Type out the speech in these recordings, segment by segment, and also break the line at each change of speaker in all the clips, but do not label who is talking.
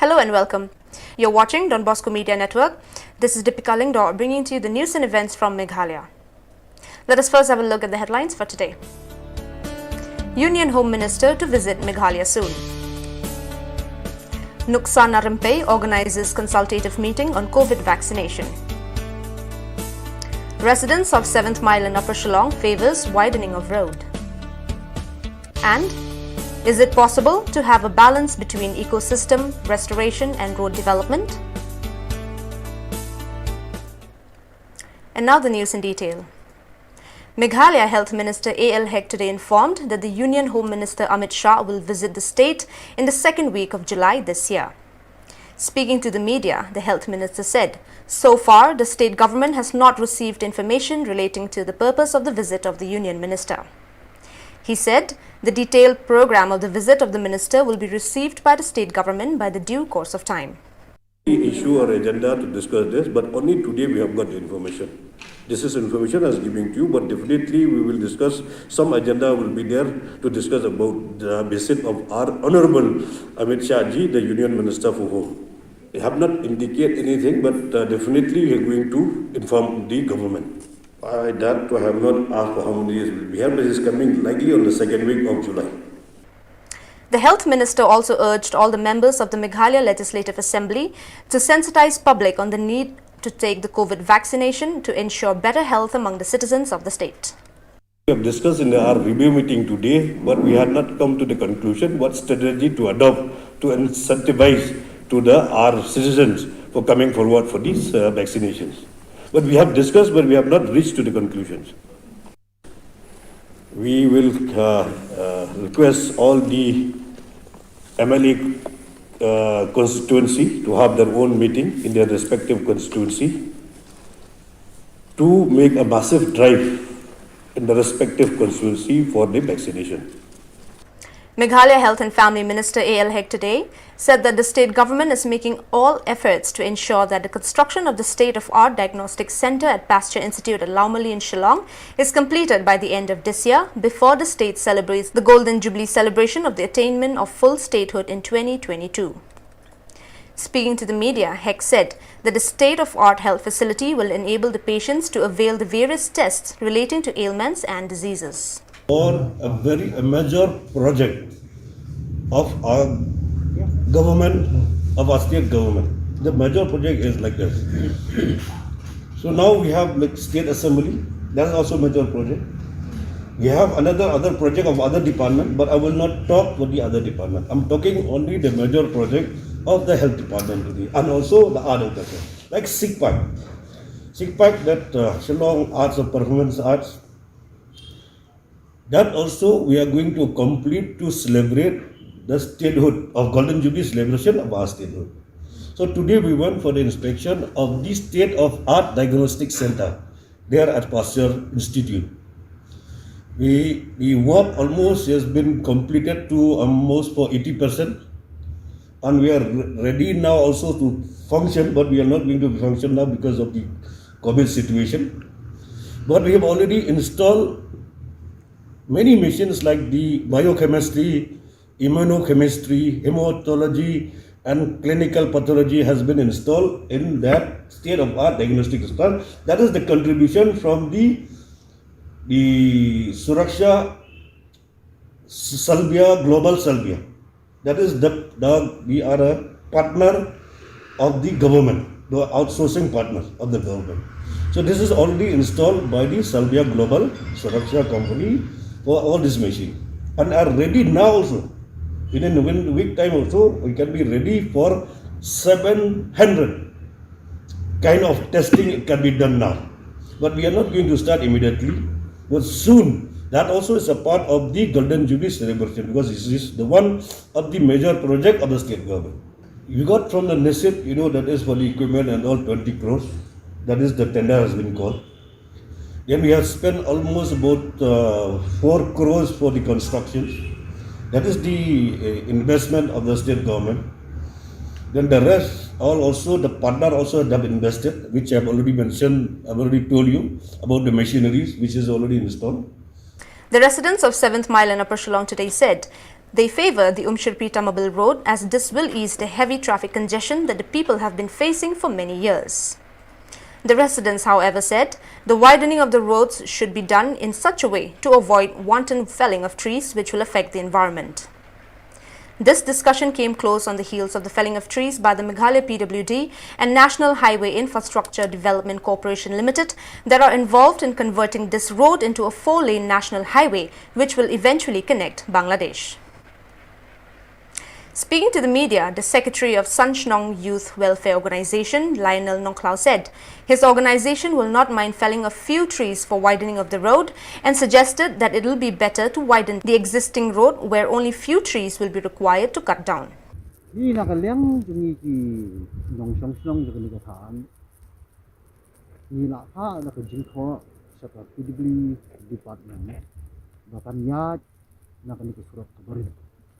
Hello and welcome. You're watching Don Bosco Media Network. This is Deepika Lingdor bringing to you the news and events from Meghalaya. Let us first have a look at the headlines for today. Union Home Minister to visit Meghalaya soon. Nuksan Narampe organizes consultative meeting on COVID vaccination. Residents of 7th Mile in Upper Shillong favors widening of road. And is it possible to have a balance between ecosystem, restoration and road development? And now the news in detail. Meghalaya Health Minister A.L. Hegg today informed that the Union Home Minister Amit Shah will visit the state in the second week of July this year. Speaking to the media, the Health Minister said, so far the state government has not received information relating to the purpose of the visit of the Union Minister. He said the detailed program of the visit of the minister will be received by the state government by the due course of time.
We issue our agenda to discuss this, but only today we have got the information. This is information I was giving to you, but definitely we will discuss. Some agenda will be there to discuss about the visit of our Honorable Amit Shah ji, the Union Minister for Home. We have not indicated anything, but definitely we are going to inform the government. I have not asked for how many days will be here, but it is coming likely on the second week of July.
The Health Minister also urged all the members of the Meghalaya Legislative Assembly to sensitize public on the need to take the COVID vaccination to ensure better health among the citizens of the state.
We have discussed in our review meeting today, but we have not come to the conclusion what strategy to adopt to incentivize to our citizens for coming forward for these vaccinations. But we have discussed, but we have not reached to the conclusions. We will request all the MLA constituency to have their own meeting in their respective constituency to make a massive drive in the respective constituency for the vaccination.
Meghalaya Health and Family Minister A.L. Hegg today said that the state government is making all efforts to ensure that the construction of the state-of-art diagnostic center at Pasteur Institute at Laumali in Shillong is completed by the end of this year before the state celebrates the Golden Jubilee celebration of the attainment of full statehood in 2022. Speaking to the media, Hegg said that the state-of-art health facility will enable the patients to avail the various tests relating to ailments and diseases.
For a major project of our government, of our state government. The major project is like this. So now we have like state assembly, that's also a major project. We have other project of other department, but I will not talk for the other department. I'm talking only the major project of the health department today, and also the art education, like Sick Park. Sick Park, that Shillong Arts of Performance Arts, that also we are going to complete to celebrate the statehood of Golden Jubilee celebration of our statehood. So today we went for the inspection of the state-of-art diagnostic center there at Pasteur Institute. The work almost has been completed to almost for 80%, and we are ready now also to function, but we are not going to function now because of the COVID situation. But we have already installed many machines like the biochemistry, immunochemistry, hematology and clinical pathology has been installed in that state-of-art diagnostic center. That is the contribution from the Suraksha Salvia, Global Salvia. That is we are a partner of the government, the outsourcing partner of the government. So this is already installed by the Salvia Global Suraksha company for all this machine, and are ready now also. Within a week time also, we can be ready for 700 kind of testing. It can be done now, but we are not going to start immediately, but soon. That also is a part of the Golden Jubilee celebration, because this is the one of the major project of the state government. We got from the NESIP, that is for the equipment and all 20 crores. That is the tender has been called. Then we have spent almost about 4 crores for the constructions. That is the investment of the state government. Then the rest, the partner also have invested, which I have already mentioned, I have already told you about the machineries which is already installed.
The residents of 7th Mile in Upper Shillong today said They favour the Umshirpee-Tamabil road as this will ease the heavy traffic congestion that the people have been facing for many years. The residents, however, said the widening of the roads should be done in such a way to avoid wanton felling of trees which will affect the environment. This discussion came close on the heels of the felling of trees by the Meghalaya PWD and National Highway Infrastructure Development Corporation Limited that are involved in converting this road into a 4-lane national highway which will eventually connect Bangladesh. Speaking to the media, the Secretary of Shillong Youth Welfare Organization, Lionel Nongklau, said his organization will not mind felling a few trees for widening of the road and suggested that it will be better to widen the existing road where only few trees will be required to cut down.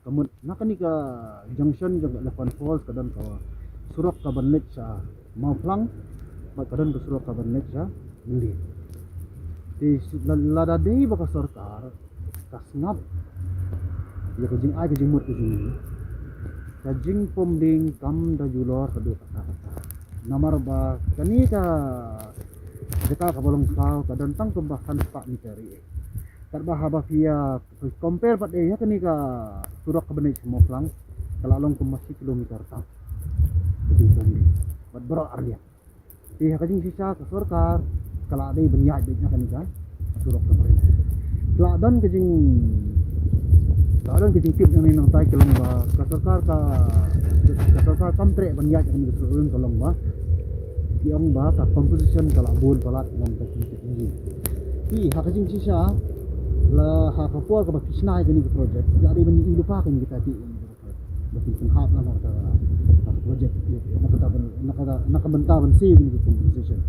Kamu nakanika junction juga Elephant Falls kadang ke Surak Kabanlet sa Mauplang, kadang ke Surak Kabanlet sa Mili. Di lada day baka sarkar kasnap ya kajing ay kajing mut kajing pomding kam da julor kadu kata namar ba kanika deka kabalong kau kadang tang kebahan pak miteri terbahaba via compare pada ya kanika Surak Kabanlet sa Mauplang kalalong kumasi kilometer tak kajing pomding bat bro ardia di kajing sisa ke sarkar kala day banyak bednya kanika Surak Kabanlet keladan kajing tip yang nang tai kelong ba kasarkar kamtre banyak yang disurun kelong ba tiang ba ka composition kala bol palat nang tinggi ti hakajing sisa la hakapua ka bakisna ini project dari bani lupa kan kita ti batin penhap na ka project nakabentaban si ini composition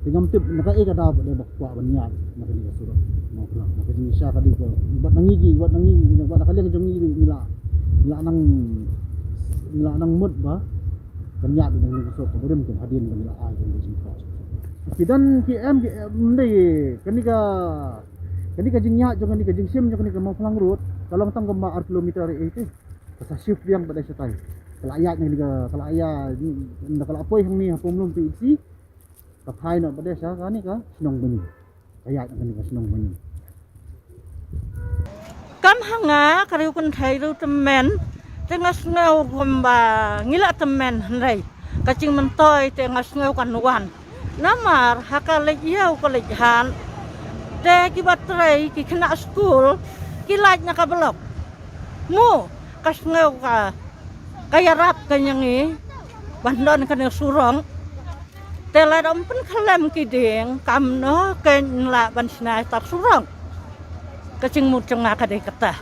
tingam tip nakaika da ba bakwa banyak nakani Surak Mauplang nakajing sisa kadi ko buat nangigi buat nakali ka jong nila nang mud ba kanya din ng gusto ko rin kung hadin nila ay ng sintro kidan km ndai kanika jingnya jong kanika jing sim jong kanika Mauplang road kalong tang gamba kilometer 80 sa shift yang pada sa tay kalaya nakalapoy hang ni hapomlong PEC kaphay na pada sa kanika Shillong bani kaya kanika Shillong bani
kam hanga kariu kun thairu temen tengas ngau gomba ngila temen hendai kacing mentoy tengas ngau kan wan namar hakale yau kolejhan te ki batrai ki kena school ki laj na ka blok mu kas ngau ka kaya rap kanyangi bandon kan surong tela dom pen khalem ki ding kam no ken la ban sna tar surong kacing mut cengah kadai kata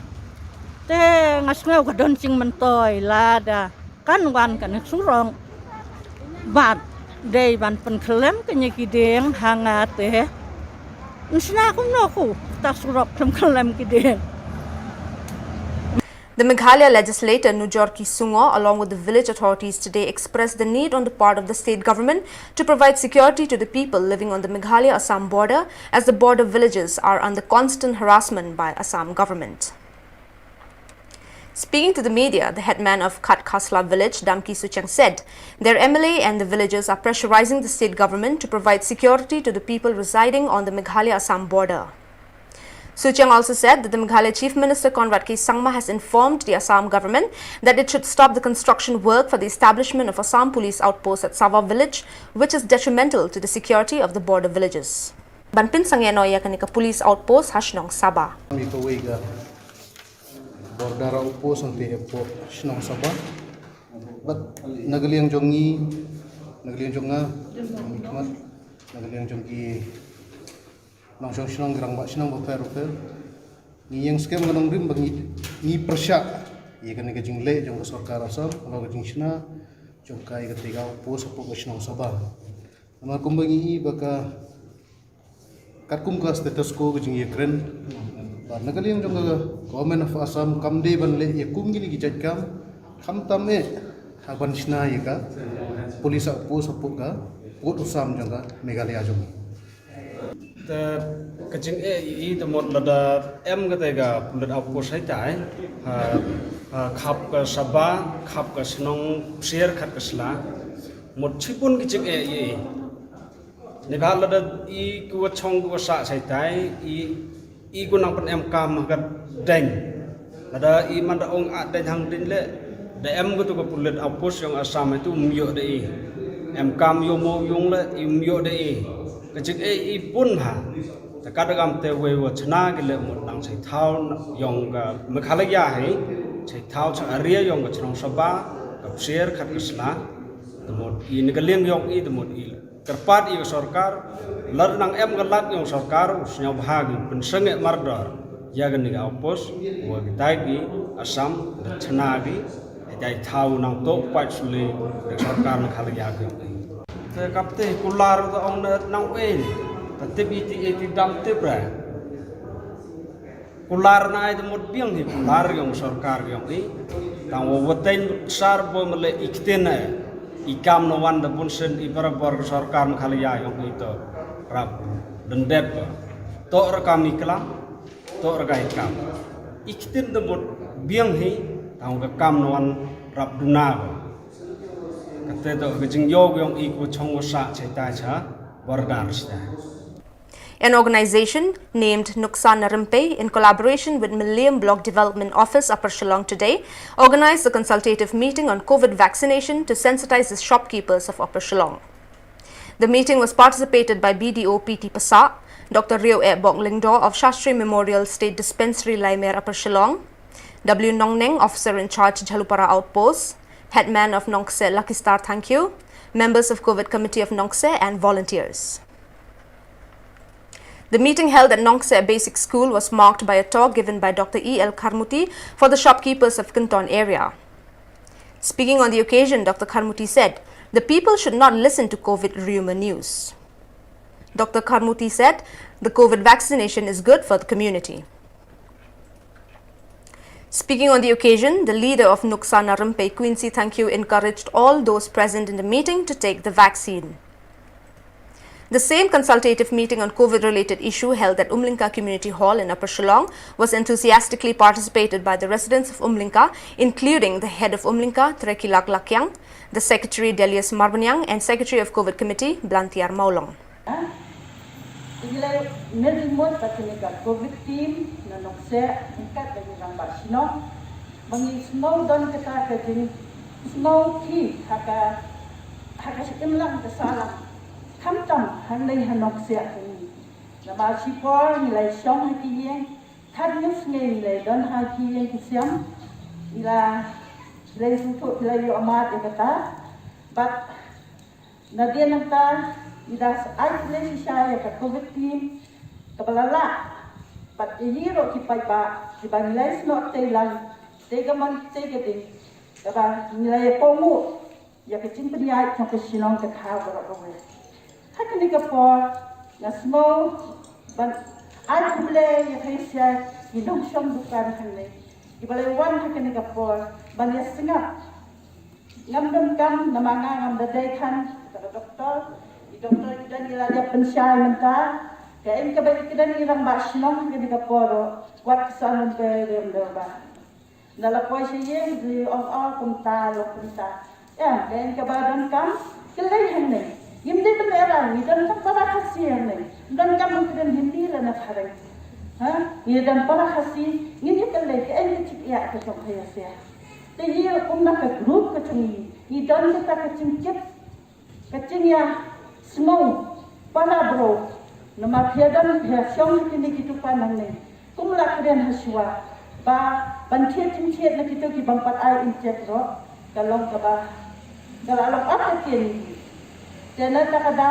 te ngasngau kadon cing mentoy lada kan wan kan surong bat dei ban pen klem kenya kideng hanga te nsna kum no ku ta surok klem kideng.
The Meghalaya legislator Nujor Kisungo along with the village authorities today expressed the need on the part of the state government to provide security to the people living on the Meghalaya-Assam border as the border villages are under constant harassment by Assam government. Speaking to the media, the headman of Khat Khasla village, Damki Suchang, said their MLA and the villagers are pressurizing the state government to provide security to the people residing on the Meghalaya-Assam border. Suchang also said that the Meghalaya Chief Minister Conrad K. Sangma has informed the Assam government that it should stop the construction work for the establishment of Assam police outpost at Sava village, which is detrimental to the security of the border villages. Banpin sangyanoya kanika police outpost Shillong Sabah.
Border outpost ang TFO Shillong Sabah. But nagaliang jongi, nagaliang jonga, nagaliang jongi. Nang Shillong gerang bak Shillong baper ni yang scam kanang rim bagi ni persya ye kan ke jingle jong ke sarkar asam kalau ke jingshna jong kai ke tiga pos apo ke Shillong Sabah amar kum bagi baka katkum ka status ko ke jing ye kren ba nagali jong ke government of Assam kamde ban le ye kum gini gi kam kham tam e haban shna ye ka police pos apo ka pot usam jong ka Meghalaya jong
kecing i temot lada em ketega pulut apa saya tai khap ke Sabah khap ke Shillong share khat ke Sla một chipun kecing i ni bhal lada i ku chong ku sa sai tai i ku nang pen em kam kat deng lada i man da ong a deng hang din le da em ku tu ku pulut apa yang asam itu myo de em kam yo mo yung le i myo de kecik pun ha takadagam te wewa chana gile một nang sai thao yong ga Meghalaya hai sai thao cha area yong ga chong Sabah ka share khat isla temot i negaliang yong i temot i kerpat i sarkar lar nang em galat yong sarkar usnya bahagi pensenge mardar ya ga ni opos wa tai gi asam chana gi dai thao nang to pat sule sarkar Meghalaya gi te kapte kular to on nang we tatip iti dam te bra kular na ai mod biang hi kular yang sarkar yang i tang woten sar bo mele iktena ikam no wan da bunsen i para bor sarkar Meghalaya yang itu rap dendet to rekam iklam to rekai kam ikten da mod biang hi tang ka kam no wan rap duna
An organization named Nuksan Narimpe, in collaboration with Millennium Block Development Office Upper Shillong today, organized a consultative meeting on COVID vaccination to sensitize the shopkeepers of Upper Shillong. The meeting was participated by BDO PT Pasak, Dr. Rio E. Bong Lingdo of Shastri Memorial State Dispensary Laimer Upper Shillong, W. Nongneng, Officer in Charge Jalupara Outpost, Headman of Nongse Lucky Star Thank You, members of COVID Committee of Nongse and volunteers. The meeting held at Nongse Basic School was marked by a talk given by Dr. E.L. Karmuti for the shopkeepers of Kinton area. Speaking on the occasion, Dr. Karmuti said, the people should not listen to COVID rumor news. Dr. Karmuti said, the COVID vaccination is good for the community. Speaking on the occasion, the leader of Nuksan Narimpe, Quincy Thank You, encouraged all those present in the meeting to take the vaccine. The same consultative meeting on COVID-related issue held at Umlinka Community Hall in Upper Shillong was enthusiastically participated by the residents of Umlinka, including the head of Umlinka, Trekilak Lakyang, the Secretary Delius Marbanyang, and Secretary of COVID Committee, Blantiar Maulong.
Ilai merimot pakinika COVID team na nokse ingkat dari rambak sino bangi snow don kita kajing snow ki haka imlang kesalah kamtam handai hanokse ini nama sipor nilai syong haki yang tadnyus nilai don haki yang kisiam ila nilai sutuk nilai yo amat kata but nadia nangta idas isolation saya ke COVID team kebalala but ihiro kipai ba kibai nilai snot telan tegaman tegeding kaba nilai pomu ya kecing peniai trong ke Shillong ke thau borowe hakini ka por na small ban aible ya kaisia idong shom bukan hanne ibalai wan hakini ka por ban ya singap ngamdam kam namanga ngamda dai kan doktor doktor dan ilaja pensyai mentah kain kebaik dan irang basnong ke dikaporo wat kesanan pe dem doba nala poise ye di all kumta lo kumta ya kain kebadan kam kelai hanne yimde te era ni dan tak para khasi hanne dan kam mungkin hindi la na khare ha ni dan para khasi ni kelai kain chik ya ke sok ya sia te ye kumna ka group ka chung ni dan ta ka chingkip ka chingya semua para bro nama piadan piasyong kini kita panang ni kumla kalian haswa ba bantiat cincit nak kita ki bampat ai incet ro kalong kaba kalau apa kini jangan tak ada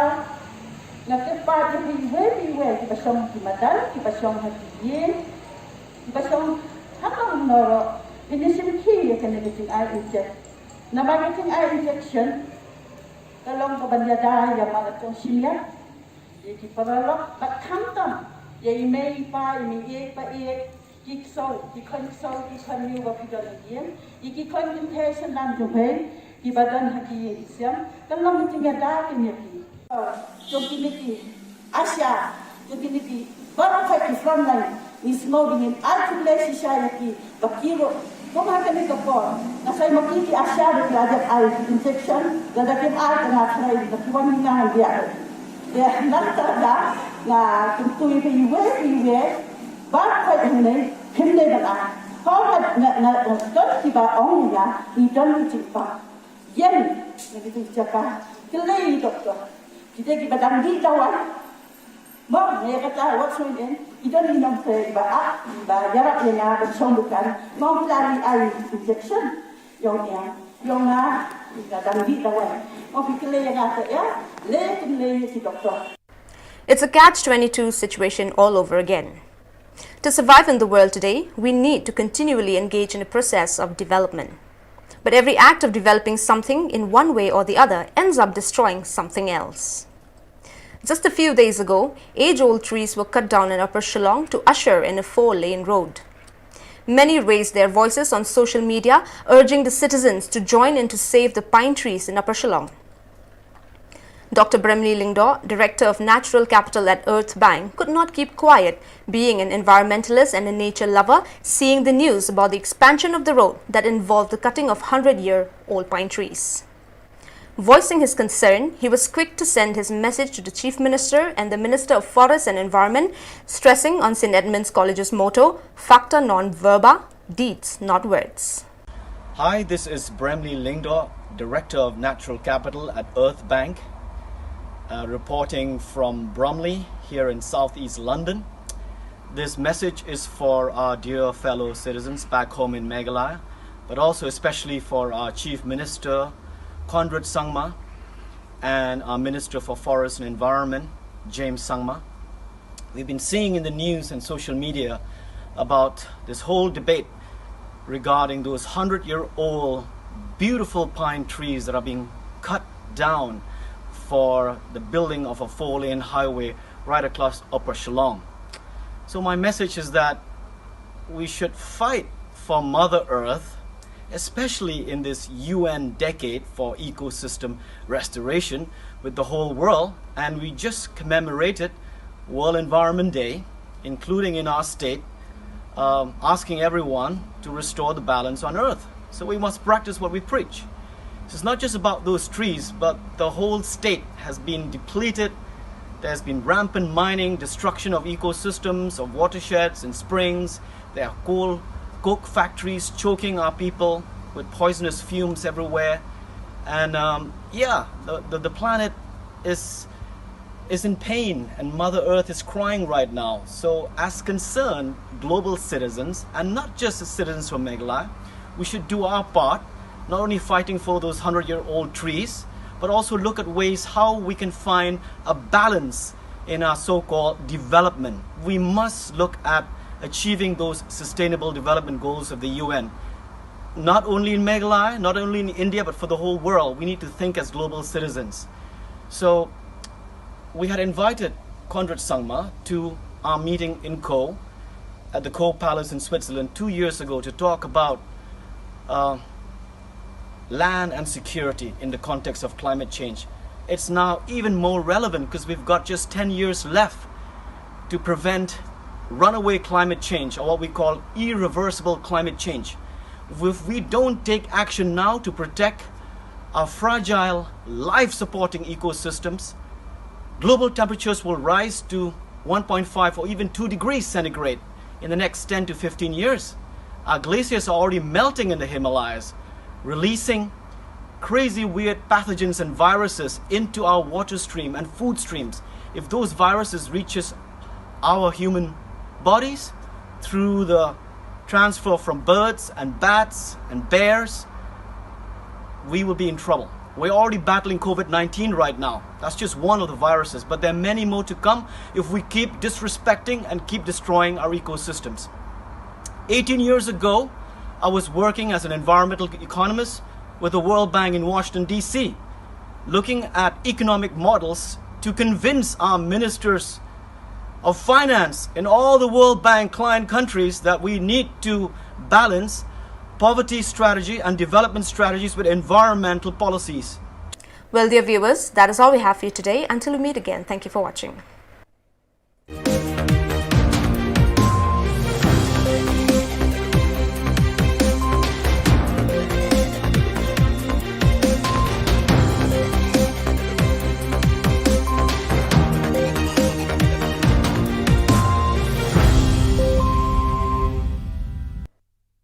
nak cepat di we kita syong ki madal kita syong hati kita syong hamam noro ini simki ya kena kita ai incet nama kita ai injection kalong kabanyada yang mana tong simya iki paralok bat kamtam ye imei pa imi pa kiksol kikhaniu wa pidon yen iki consultation dan jobe di badan haki isiam kalong tingada kini ki so committee ASHA
Jadi ni baru fight front line is mau dengan articulasi saya ki bakiro kau makan ni kapor na saya makiki asya dari ajak air infection gada kim air tengah saya di kiwan minang dia ya nanti dah na tentu ibu baru fight ini himne bala kau na don tiba orang ya di don cipa yen begitu cakap kelai doktor kita kita dangi kawan mau ni kata what so ini idon ni nam se ba jarak yang bersong bukan mau lari air injection yang kita dangi kawan mau fikir yang ada ya le si doktor.
It's a catch-22 situation all over again. To survive in the world today, we need to continually engage in a process of development. But every act of developing something in one way or the other ends up destroying something else. Just a few days ago, age-old trees were cut down in Upper Shillong to usher in a 4-lane road. Many raised their voices on social media, urging the citizens to join in to save the pine trees in Upper Shillong. Dr. Bremley Lingdaw, Director of Natural Capital at Earth Bank, could not keep quiet, being an environmentalist and a nature lover, seeing the news about the expansion of the road that involved the cutting of 100-year-old pine trees. Voicing his concern, he was quick to send his message to the Chief Minister and the Minister of Forests and Environment, stressing on St. Edmund's College's motto, Facta non verba, deeds not words.
Hi, this is Bremley Lingdaw, Director of Natural Capital at Earth Bank. Reporting from Bromley here in southeast London. This message is for our dear fellow citizens back home in Meghalaya, but also especially for our Chief Minister, Conrad Sangma, and our Minister for Forest and Environment, James Sangma. We've been seeing in the news and social media about this whole debate regarding those 100-year-old beautiful pine trees that are being cut down for the building of a 4-lane highway right across Upper Shillong. So my message is that we should fight for Mother Earth, especially in this UN decade for ecosystem restoration with the whole world. And we just commemorated World Environment Day, including in our state, asking everyone to restore the balance on Earth. So we must practice what we preach. So it's not just about those trees, but the whole state has been depleted. There's been rampant mining, destruction of ecosystems, of watersheds and springs. There are coke factories choking our people with poisonous fumes everywhere. And the planet is in pain, and Mother Earth is crying right now. So as concerned global citizens, and not just the citizens from Meghalaya, we should do our part, not only fighting for those 100-year-old trees, but also look at ways how we can find a balance in our so-called development. We must look at achieving those sustainable development goals of the UN. Not only in Meghalaya, not only in India, but for the whole world. We need to think as global citizens. So we had invited Conrad Sangma to our meeting in Co at the Co Palace in Switzerland 2 years ago to talk about land and security in the context of climate change. It's now even more relevant because we've got just 10 years left to prevent runaway climate change, or what we call irreversible climate change. If we don't take action now to protect our fragile, life-supporting ecosystems, global temperatures will rise to 1.5 or even 2 degrees centigrade in the next 10 to 15 years. Our glaciers are already melting in the Himalayas, releasing crazy weird pathogens and viruses into our water stream and food streams. If those viruses reaches our human bodies through the transfer from birds and bats and bears, we will be in trouble. We're already battling COVID-19 right now. That's just one of the viruses, but there are many more to come if we keep disrespecting and keep destroying our ecosystems. 18 years ago, I was working as an environmental economist with the World Bank in Washington, D.C., looking at economic models to convince our ministers of finance in all the World Bank client countries that we need to balance poverty strategy and development strategies with environmental policies.
Well, dear viewers, that is all we have for you today. Until we meet again, thank you for watching.